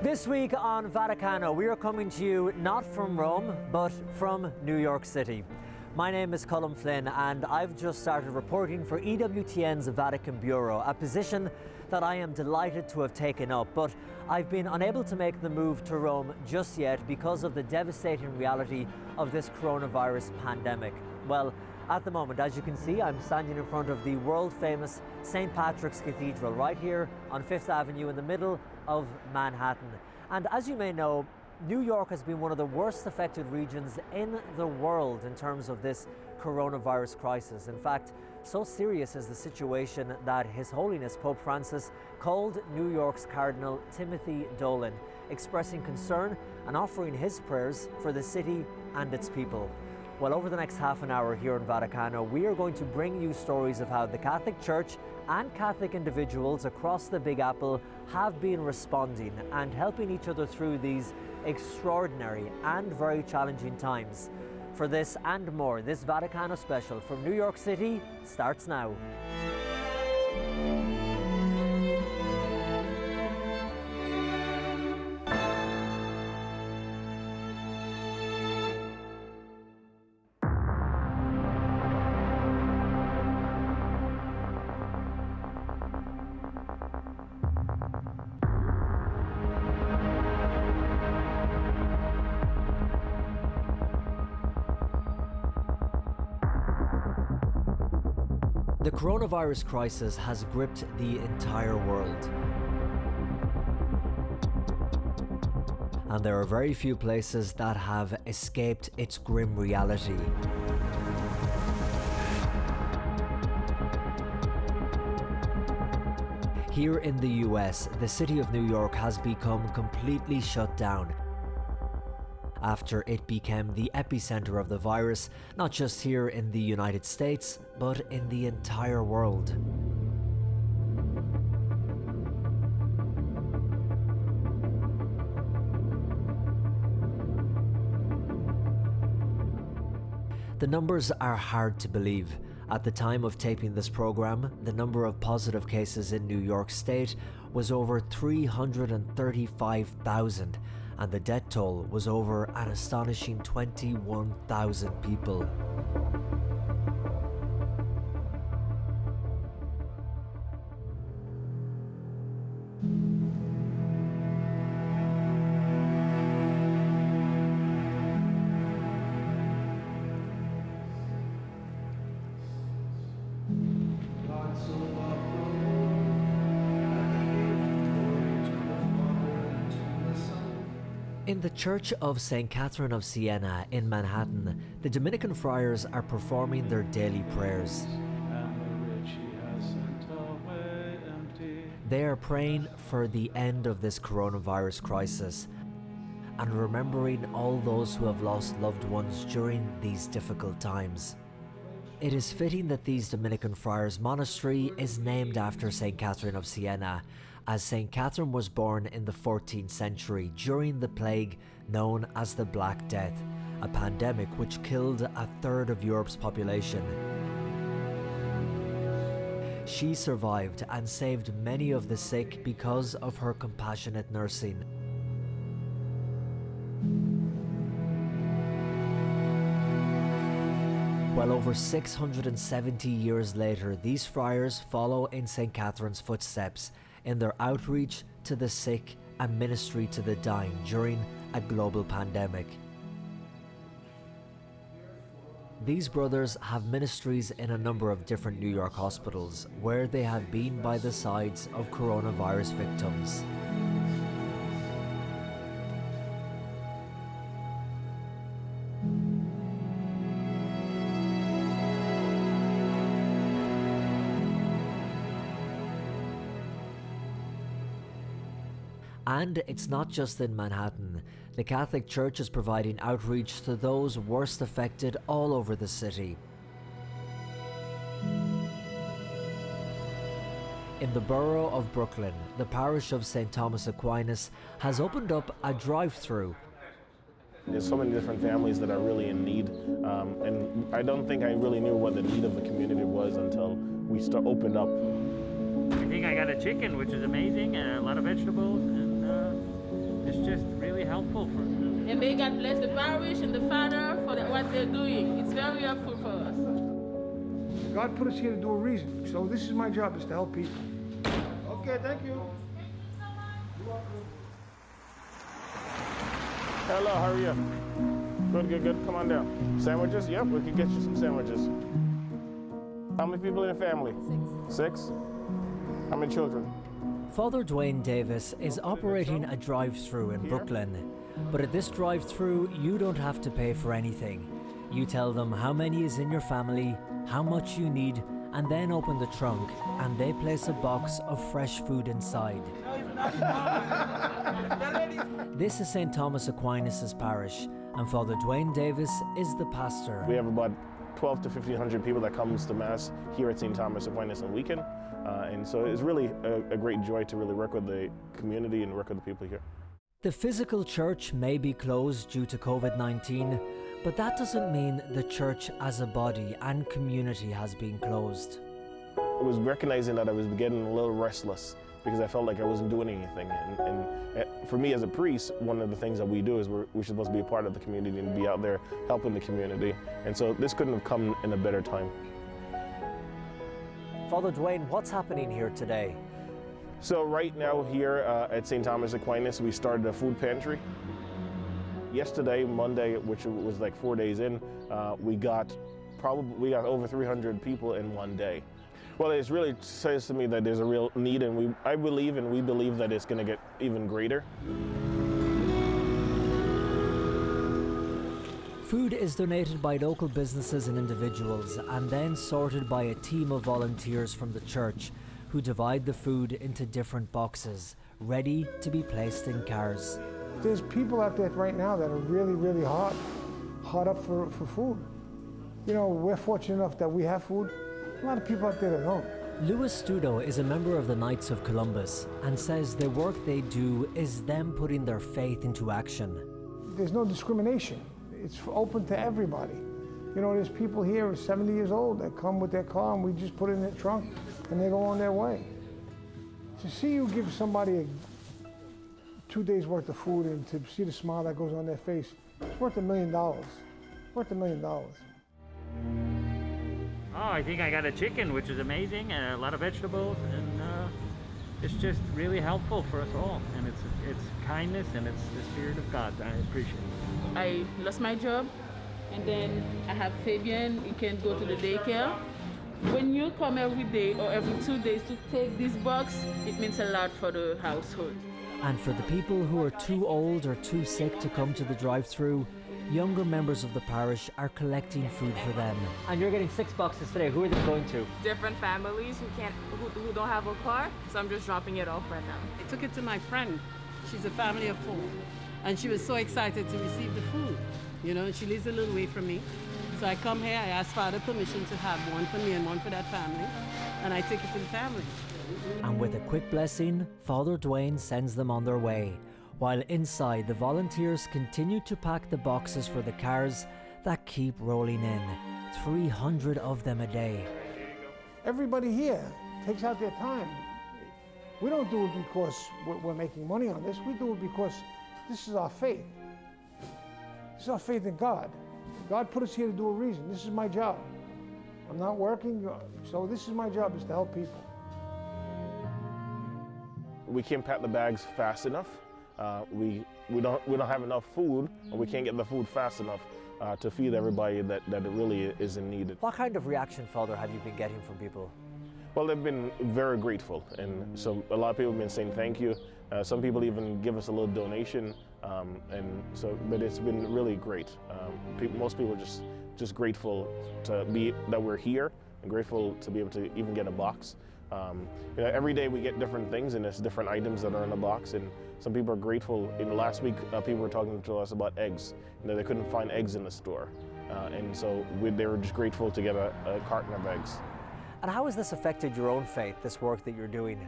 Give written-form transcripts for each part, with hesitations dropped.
This week on Vaticano, we are coming to you not from Rome, but from New York City. My name is Colm Flynn and I've just started reporting for EWTN's Vatican Bureau, a position that I am delighted to have taken up, but I've been unable to make the move to Rome just yet because of the devastating reality of this coronavirus pandemic. Well, at the moment, as you can see, I'm standing in front of the world-famous St. Patrick's Cathedral right here on Fifth Avenue in the middle of Manhattan. And as you may know, New York has been one of the worst affected regions in the world in terms of this coronavirus crisis. In fact, so serious is the situation that His Holiness Pope Francis called New York's Cardinal Timothy Dolan, expressing concern and offering his prayers for the city and its people. Well, over the next half an hour here in Vaticano, we are going to bring you stories of how the Catholic Church and Catholic individuals across the Big Apple have been responding and helping each other through these extraordinary and very challenging times. For this and more, this Vaticano special from New York City starts now. The coronavirus crisis has gripped the entire world. And there are very few places that have escaped its grim reality. Here in the US, the city of New York has become completely shut down after it became the epicenter of the virus, not just here in the United States, but in the entire world. The numbers are hard to believe. At the time of taping this program, the number of positive cases in New York State was over 335,000, and the death toll was over an astonishing 21,000 people. In the Church of St. Catherine of Siena in Manhattan, the Dominican friars are performing their daily prayers. They are praying for the end of this coronavirus crisis and remembering all those who have lost loved ones during these difficult times. It is fitting that these Dominican friars' monastery is named after St. Catherine of Siena, as St. Catherine was born in the 14th century during the plague known as the Black Death, a pandemic which killed a third of Europe's population. She survived and saved many of the sick because of her compassionate nursing. Well, over 670 years later, these friars follow in St. Catherine's footsteps in their outreach to the sick and ministry to the dying during a global pandemic. These brothers have ministries in a number of different New York hospitals where they have been by the sides of coronavirus victims. And it's not just in Manhattan. The Catholic Church is providing outreach to those worst affected all over the city. In the borough of Brooklyn, the parish of St. Thomas Aquinas has opened up a drive-through. There's so many different families that are really in need, and I don't think I really knew what the need of the community was until we opened up. I think I got a chicken, which is amazing, and a lot of vegetables, and it's just really helpful for them. And may God bless the parish and the father for what they're doing. It's very helpful for us. God put us here to do a reason. So this is my job, is to help people. Okay, thank you. Hello, how are you? Good, good, good. Come on down. Sandwiches? Yep, we can get you some sandwiches. How many people in the family? 6. 6? How many children? Father Dwayne Davis is operating a drive-through in Brooklyn. But at this drive-through, you don't have to pay for anything. You tell them how many is in your family, how much you need, and then open the trunk, and they place a box of fresh food inside. This is St. Thomas Aquinas' parish, and Father Dwayne Davis is the pastor. We have about 12 to 1,500 people that comes to Mass here at St. Thomas Aquinas on weekend. And so it's really a great joy to really work with the community and work with the people here. The physical church may be closed due to COVID-19, but that doesn't mean the church as a body and community has been closed. I was recognizing that I was getting a little restless because I felt like I wasn't doing anything. And for me as a priest, one of the things that we do is we're supposed to be a part of the community and be out there helping the community. And so this couldn't have come in a better time. Father Dwayne, what's happening here today? So right now here at St. Thomas Aquinas, we started a food pantry. Yesterday, Monday, which was like 4 days in, we got over 300 people in one day. Well, it really says to me that there's a real need, and we believe that it's going to get even greater. Food is donated by local businesses and individuals and then sorted by a team of volunteers from the church who divide the food into different boxes, ready to be placed in cars. There's people out there right now that are really, really hard up for food. You know, we're fortunate enough that we have food. A lot of people out there that don't. Louis Studo is a member of the Knights of Columbus and says the work they do is them putting their faith into action. There's no discrimination. It's open to everybody. You know, there's people here who are 70 years old that come with their car and we just put it in their trunk and they go on their way. To see you give somebody 2 days worth of food and to see the smile that goes on their face, it's worth $1 million. Worth $1 million. Oh, I think I got a chicken, which is amazing, and a lot of vegetables, and it's just really helpful for us all. And it's kindness and it's the Spirit of God. I appreciate it. I lost my job, and then I have Fabian. He can go to the daycare. When you come every day or every 2 days to take this box, it means a lot for the household. And for the people who are too old or too sick to come to the drive-through, younger members of the parish are collecting food for them. And you're getting 6 boxes today. Who are they going to? Different families who don't have a car, so I'm just dropping it off right now. I took it to my friend. She's a family of 4, and she was so excited to receive the food. You know, she lives a little way from me. So I come here, I ask Father permission to have one for me and one for that family, and I take it to the family. And with a quick blessing, Father Dwayne sends them on their way, while inside the volunteers continue to pack the boxes for the cars that keep rolling in, 300 of them a day. Everybody here takes out their time. We don't do it because we're making money on this. We do it because this is our faith. This is our faith in God. God put us here to do a reason. This is my job. I'm not working, so this is my job, is to help people. We can't pack the bags fast enough. We don't have enough food, or we can't get the food fast enough to feed everybody that it really is in need. What kind of reaction, Father, have you been getting from people? Well, they've been very grateful, and so a lot of people have been saying thank you. Some people even give us a little donation, but it's been really great. Most people are just grateful that we're here, and grateful to be able to even get a box. Every day we get different things, and there's different items that are in the box, and some people are grateful. Last week, people were talking to us about eggs. They couldn't find eggs in the store, and so they were just grateful to get a carton of eggs. And how has this affected your own faith, this work that you're doing?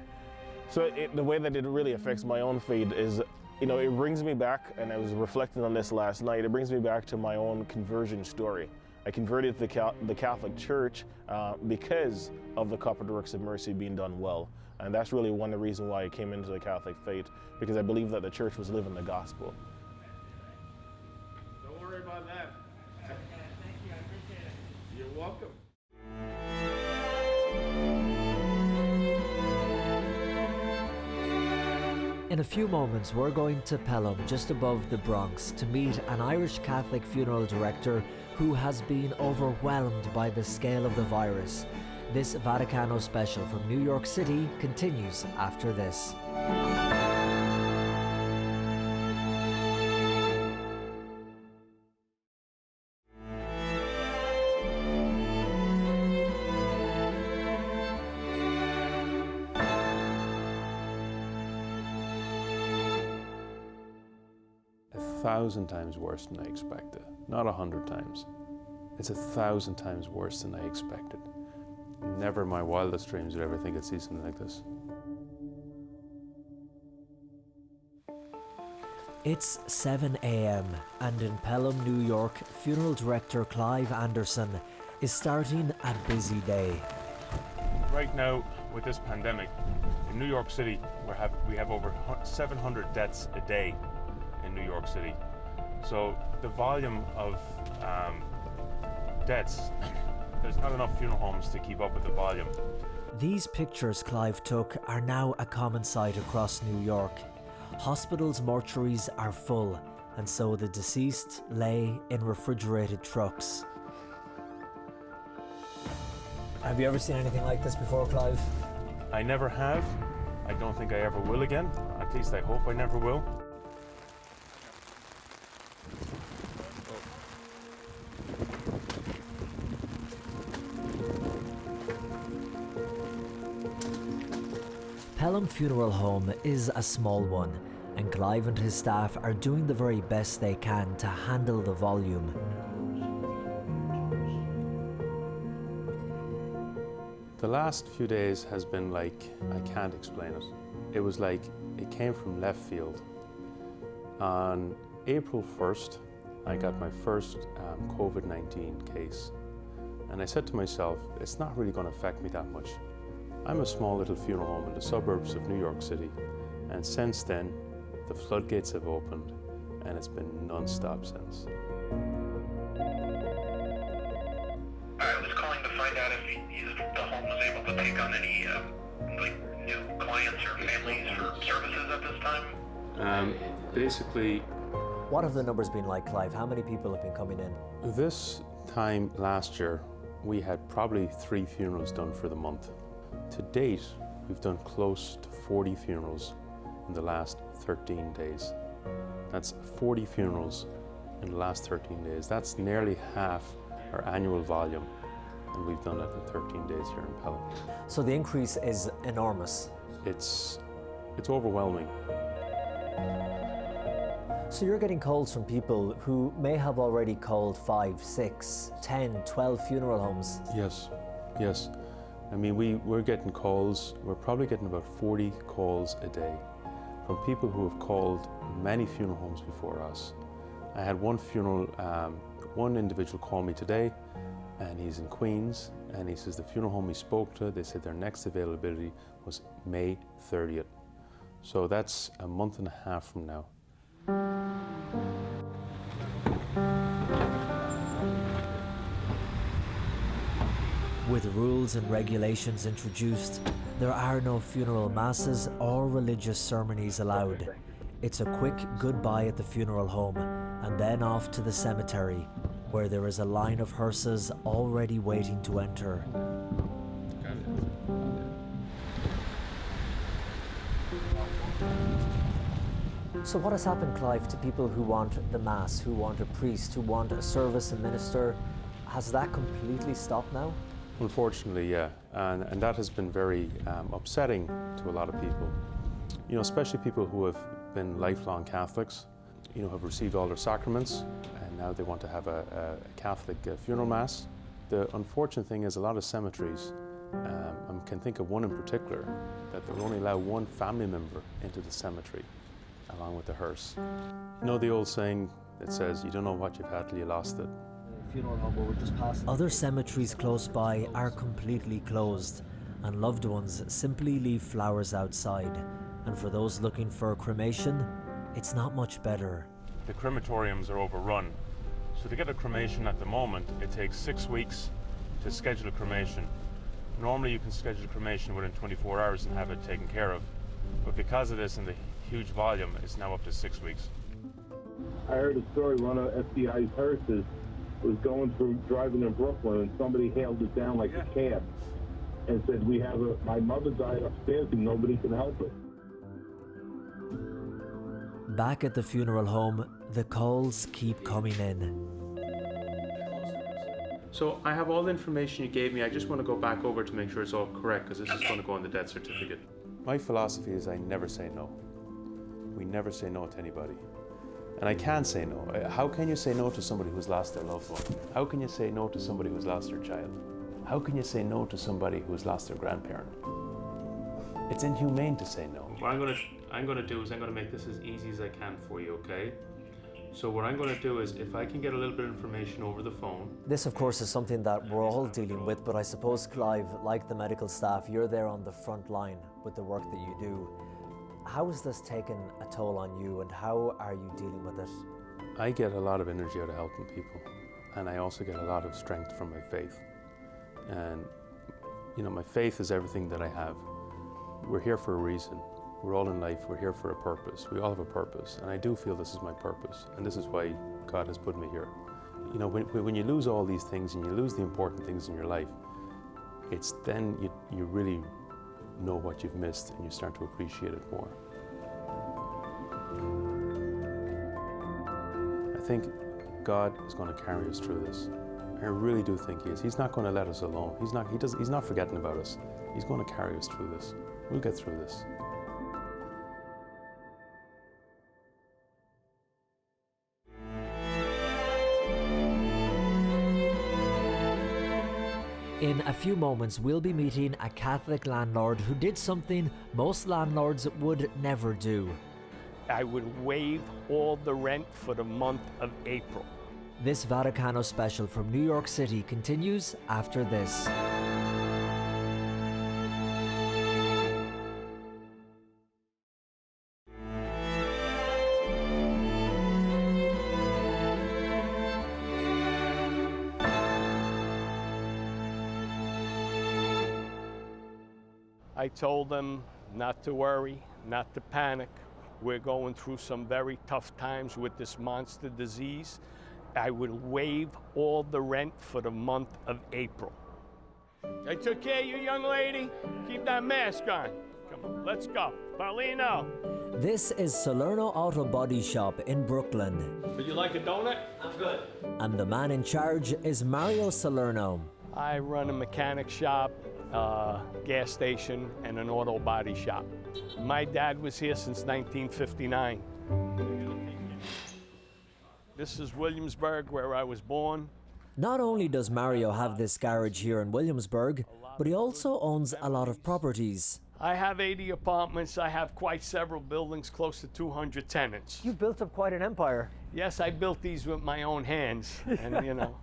So the way that it really affects my own faith is, it brings me back, and I was reflecting on this last night, it brings me back to my own conversion story. I converted to the Catholic Church because of the corporate works of mercy being done well. And that's really one of the reasons why I came into the Catholic faith, because I believe that the church was living the gospel. Don't worry about that. Thank you, I appreciate it. You're welcome. In a few moments, we're going to Pelham, just above the Bronx, to meet an Irish Catholic funeral director who has been overwhelmed by the scale of the virus. This Vaticano special from New York City continues after this. A 1,000 times worse than I expected. Not 100 times. It's 1,000 times worse than I expected. Never in my wildest dreams would I ever think I'd see something like this. It's 7 a.m. and in Pelham, New York, funeral director Clive Anderson is starting a busy day. Right now, with this pandemic, in New York City, we have over 700 deaths a day in New York City. So the volume of deaths, there's not enough funeral homes to keep up with the volume. These pictures Clive took are now a common sight across New York. Hospitals' mortuaries are full, and so the deceased lay in refrigerated trucks. Have you ever seen anything like this before, Clive? I never have. I don't think I ever will again. At least I hope I never will. Pelham Funeral Home is a small one, and Clive and his staff are doing the very best they can to handle the volume. The last few days has been like, I can't explain it. It was like it came from left field. On April 1st, I got my first COVID-19 case. And I said to myself, it's not really going to affect me that much. I'm a small little funeral home in the suburbs of New York City. And since then, the floodgates have opened and it's been non-stop since. I was calling to find out if the home was able to take on any new clients or families for services at this time. Basically, What have the numbers been like, Clive? How many people have been coming in? this time last year, we had probably 3 funerals done for the month. To date, we've done close to 40 funerals in the last 13 days. That's 40 funerals in the last 13 days. That's nearly half our annual volume, and we've done it in 13 days here in Pelham. So the increase is enormous. It's overwhelming. So you're getting calls from people who may have already called 5, 6, 10, 12 funeral homes. Yes, yes. I mean, we're getting calls, we're probably getting about 40 calls a day from people who have called many funeral homes before us. I had one individual call me today, and he's in Queens, and he says the funeral home he spoke to, they said their next availability was May 30th. So that's a month and a half from now. With rules and regulations introduced, there are no funeral masses or religious ceremonies allowed. It's a quick goodbye at the funeral home and then off to the cemetery, where there is a line of hearses already waiting to enter. So what has happened, Clive, to people who want the Mass, who want a priest, who want a service, a minister? Has that completely stopped now? Unfortunately, yeah, and that has been very upsetting to a lot of people. You know, especially people who have been lifelong Catholics, you know, have received all their sacraments, and now they want to have a Catholic funeral Mass. The unfortunate thing is a lot of cemeteries, I can think of one in particular, that they will only allow one family member into the cemetery, along with the hearse. You know the old saying that says, you don't know what you've had till you lost it. Funeral home where we're just passing. Other cemeteries close by are completely closed, and loved ones simply leave flowers outside. And for those looking for cremation, it's not much better. The crematoriums are overrun. So to get a cremation at the moment, it takes 6 weeks to schedule a cremation. Normally you can schedule a cremation within 24 hours and have it taken care of. But because of this and the huge volume, it's now up to 6 weeks. I heard a story, one of FDI's hearses was driving in Brooklyn, and somebody hailed it down like a cab and said, my mother died upstairs and nobody can help her. Back at the funeral home, the calls keep coming in. So I have all the information you gave me. I just want to go back over to make sure it's all correct, because this is going to go on the death certificate. My philosophy is I never say no. We never say no to anybody. And I can say no. How can you say no to somebody who's lost their loved one? How can you say no to somebody who's lost their child? How can you say no to somebody who's lost their grandparent? It's inhumane to say no. What I'm going to do is I'm going to make this as easy as I can for you, okay? So what I'm going to do is, if I can get a little bit of information over the phone. This, of course, is something that we're all dealing with, but I suppose, Clive, like the medical staff, you're there on the front line with the work that you do. How has this taken a toll on you, and how are you dealing with it? I get a lot of energy out of helping people, and I also get a lot of strength from my faith. And, you know, my faith is everything that I have. We're here for a reason. We're all in life, we're here for a purpose. We all have a purpose, and I do feel this is my purpose, and this is why God has put me here. You know, when you lose all these things and you lose the important things in your life, it's then you really know what you've missed and you start to appreciate it more. I think God is going to carry us through this. I really do think He is. He's not going to let us alone. He's not forgetting about us. He's going to carry us through this. We'll get through this. In a few moments, we'll be meeting a Catholic landlord who did something most landlords would never do. I would waive all the rent for the month of April. This Vaticano special from New York City continues after this. I told them not to worry, not to panic. We're going through some very tough times with this monster disease. I would waive all the rent for the month of April. I took care of you, young lady. Keep that mask on. Come on, let's go. Paulino. This is Salerno Auto Body Shop in Brooklyn. Would you like a donut? I'm good. And the man in charge is Mario Salerno. I run a mechanic shop, gas station, and an auto body shop. My dad was here since 1959. This is Williamsburg, where I was born. Not only does Mario have this garage here in Williamsburg, but he also owns a lot of properties. I have 80 apartments. I have quite several buildings, close to 200 tenants. You've built up quite an empire. Yes, I built these with my own hands, and you know.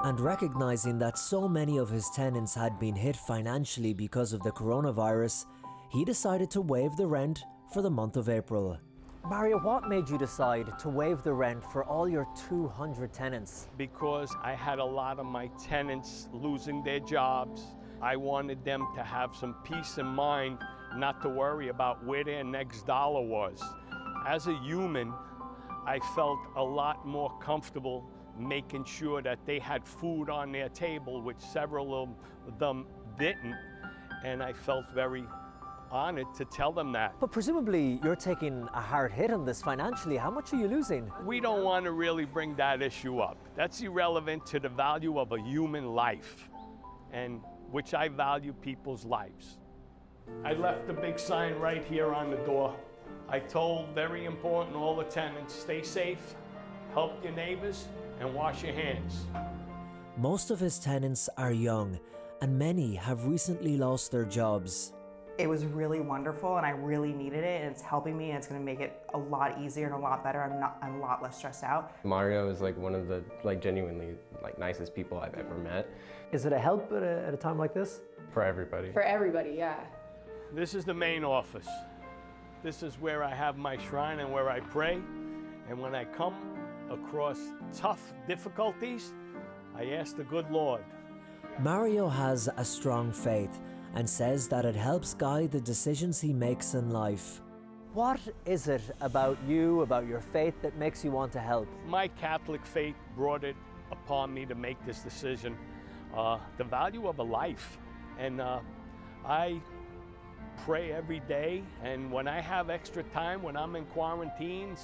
And recognizing that so many of his tenants had been hit financially because of the coronavirus, he decided to waive the rent for the month of April. Mario, what made you decide to waive the rent for all your 200 tenants? Because I had a lot of my tenants losing their jobs. I wanted them to have some peace of mind, not to worry about where their next dollar was. As a human, I felt a lot more comfortable making sure that they had food on their table, which several of them didn't, and I felt very honored to tell them that. But presumably you're taking a hard hit on this financially. How much are you losing? We don't want to really bring that issue up. That's irrelevant to the value of a human life, and which I value people's lives. I left a big sign right here on the door. I told, very important, all the tenants, stay safe, help your neighbors, and wash your hands. Most of his tenants are young, and many have recently lost their jobs. It was really wonderful and I really needed it, and it's helping me, and it's going to make it a lot easier and a lot better. I'm a lot less stressed out. Mario is like one of the genuinely nicest people I've ever met. Is it a help at a time like this? For everybody. For everybody, yeah. This is the main office. This is where I have my shrine and where I pray. And when I come across tough difficulties, I ask the good Lord. Mario has a strong faith and says that it helps guide the decisions he makes in life. What is it about you, about your faith, that makes you want to help? My Catholic faith brought it upon me to make this decision. The value of a life. And I pray every day, and when I have extra time, when I'm in quarantine,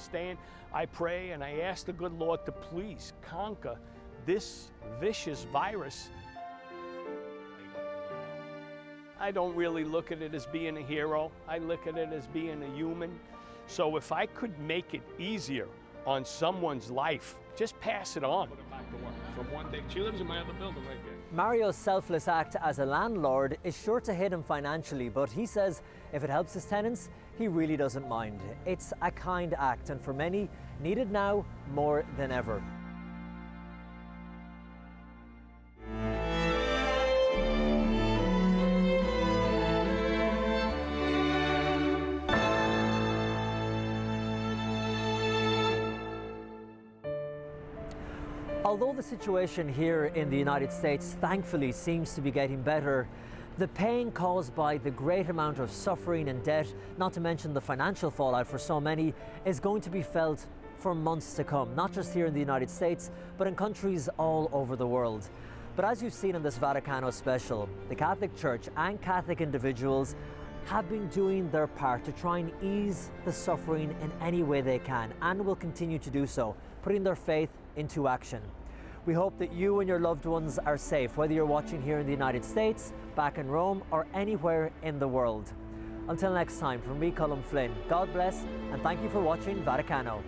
I pray and I ask the good Lord to please conquer this vicious virus. I don't really look at it as being a hero. I look at it as being a human. So if I could make it easier on someone's life, just pass it on. Put it back to work. From one day, she lives in my other building right there. Mario's selfless act as a landlord is sure to hit him financially, but he says if it helps his tenants, he really doesn't mind. It's a kind act, and for many, needed now more than ever. Although the situation here in the United States thankfully seems to be getting better, the pain caused by the great amount of suffering and debt, not to mention the financial fallout for so many, is going to be felt for months to come, not just here in the United States, but in countries all over the world. But as you've seen in this Vaticano special, the Catholic Church and Catholic individuals have been doing their part to try and ease the suffering in any way they can, and will continue to do so, putting their faith into action. We hope that you and your loved ones are safe, whether you're watching here in the United States, back in Rome, or anywhere in the world. Until next time, from me, Colm Flynn, God bless, and thank you for watching Vaticano.